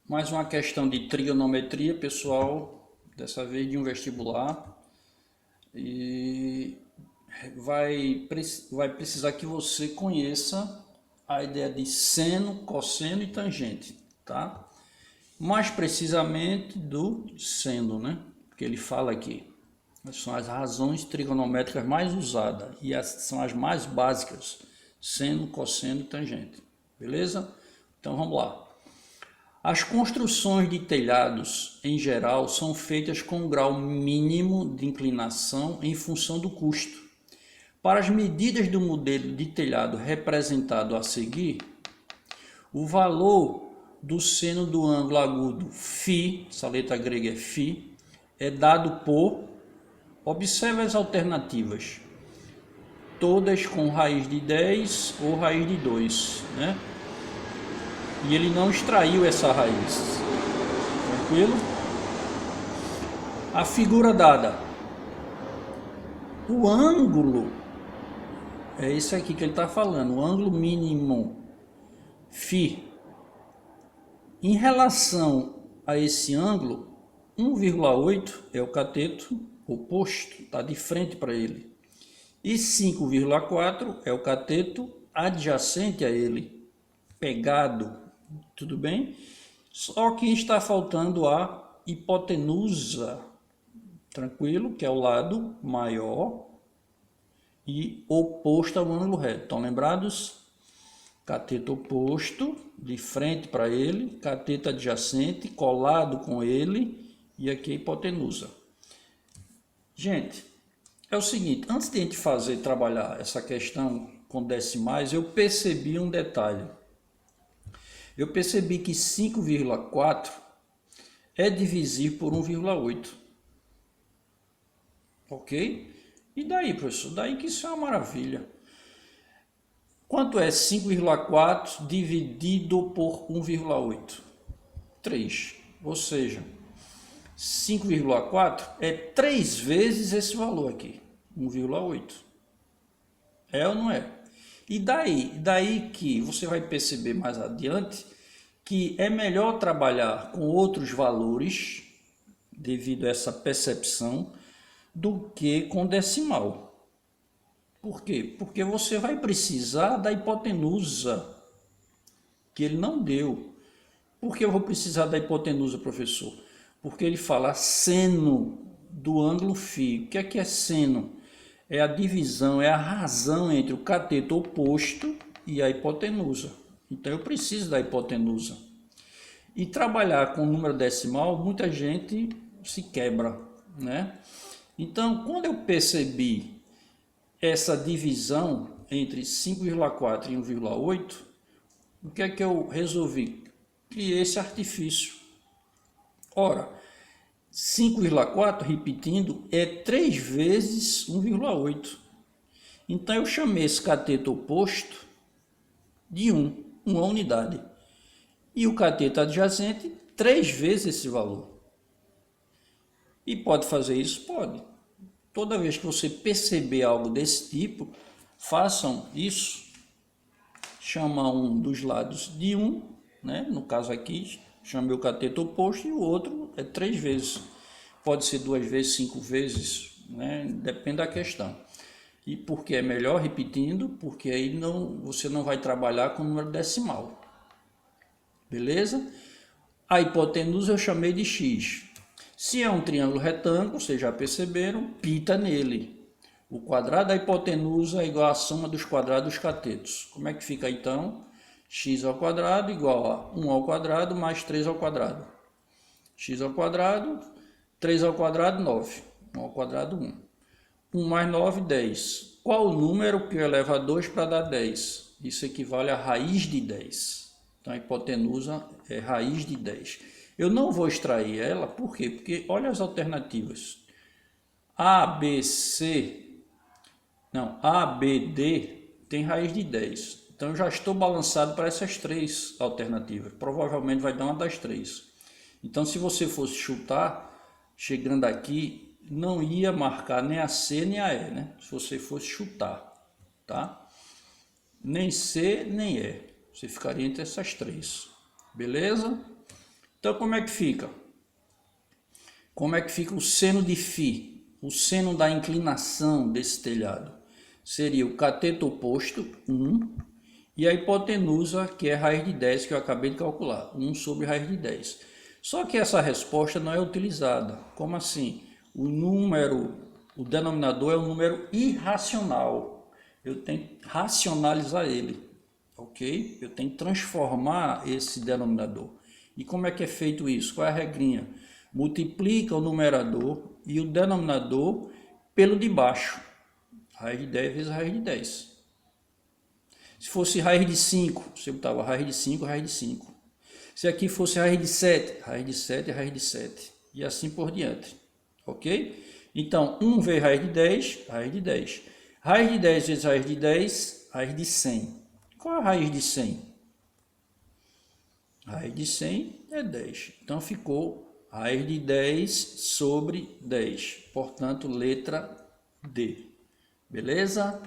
Mais uma questão de trigonometria, pessoal, dessa vez de um vestibular. E vai precisar que você conheça a ideia de seno, cosseno e tangente, tá? Mais precisamente do seno, né? Porque ele fala aqui. São as razões trigonométricas mais usadas e são as mais básicas: seno, cosseno e tangente. Beleza? Então vamos lá. As construções de telhados, em geral, são feitas com um grau mínimo de inclinação em função do custo. Para as medidas do modelo de telhado representado a seguir, o valor do seno do ângulo agudo φ, essa letra grega é φ, é dado por, observe as alternativas, todas com raiz de 10 ou raiz de 2, né? E ele não extraiu essa raiz. Tranquilo? A figura dada. O ângulo, é isso aqui que ele está falando, o ângulo mínimo φ. Em relação a esse ângulo, 1,8 é o cateto oposto, está de frente para ele. E 5,4 é o cateto adjacente a ele, pegado, tudo bem? Só que está faltando a hipotenusa, tranquilo, que é o lado maior e oposto ao ângulo reto. Estão lembrados? Cateto oposto, de frente para ele, cateto adjacente, colado com ele, e aqui a hipotenusa. Gente, é o seguinte, antes de a gente trabalhar essa questão com decimais, eu percebi um detalhe. Eu percebi que 5,4 é divisível por 1,8. Ok? E daí, professor? Daí que isso é uma maravilha. Quanto é 5,4 dividido por 1,8? 3. Ou seja, 5,4 é 3 vezes esse valor aqui, 1,8. É ou não é? E daí que você vai perceber mais adiante que é melhor trabalhar com outros valores, devido a essa percepção, do que com decimal. Por quê? Porque você vai precisar da hipotenusa, que ele não deu. Por que eu vou precisar da hipotenusa, professor? Porque ele fala seno do ângulo φ. O que é seno? É a divisão, é a razão entre o cateto oposto e a hipotenusa. Então eu preciso da hipotenusa. E trabalhar com número decimal, muita gente se quebra, né? Então, quando eu percebi essa divisão entre 5,4 e 1,8, o que é que eu resolvi? Criei esse artifício. Ora, 5,4, repetindo, é 3 vezes 1,8. Então, eu chamei esse cateto oposto de 1, uma unidade. E o cateto adjacente, 3 vezes esse valor. E pode fazer isso? Pode. Toda vez que você perceber algo desse tipo, façam isso. Chama um dos lados de 1, né? No caso aqui, chamei o cateto oposto e o outro é 3 vezes. Pode ser 2 vezes, 5 vezes, né? Depende da questão. E por que é melhor? Repetindo, porque aí você não vai trabalhar com número decimal. Beleza? A hipotenusa eu chamei de x. Se é um triângulo retângulo, vocês já perceberam, pita nele. O quadrado da hipotenusa é igual à soma dos quadrados dos catetos. Como é que fica então? X ao quadrado igual a 1 ao quadrado mais 3 ao quadrado. X ao quadrado, 3 ao quadrado, 9. 1 ao quadrado, 1. 1 mais 9, 10. Qual o número que eleva a 2 para dar 10? Isso equivale a raiz de 10. Então, a hipotenusa é raiz de 10. Eu não vou extrair ela, por quê? Porque olha as alternativas. A, B, C, não, A, B, D tem raiz de 10. Então, eu já estou balançado para essas 3 alternativas. Provavelmente vai dar uma das 3. Então, se você fosse chutar, chegando aqui, não ia marcar nem a C nem a E, né? Se você fosse chutar, tá? Nem C nem E. Você ficaria entre essas 3. Beleza? Então, como é que fica? Como é que fica o seno de φ? O seno da inclinação desse telhado? Seria o cateto oposto, 1, e a hipotenusa, que é raiz de 10, que eu acabei de calcular, 1 sobre raiz de 10. Só que essa resposta não é utilizada. Como assim? O denominador é um número irracional. Eu tenho que racionalizar ele, ok? Eu tenho que transformar esse denominador. E como é que é feito isso? Qual é a regrinha? Multiplica o numerador e o denominador pelo de baixo. Raiz de 10 vezes raiz de 10. Se fosse raiz de 5, você botava raiz de 5, raiz de 5. Se aqui fosse raiz de 7, raiz de 7, raiz de 7. E assim por diante. Ok? Então, 1 vezes raiz de 10, raiz de 10. Raiz de 10 vezes raiz de 10, raiz de 100. Qual é a raiz de 100? Raiz de 100 é 10. Então, ficou raiz de 10 sobre 10. Portanto, letra D. Beleza?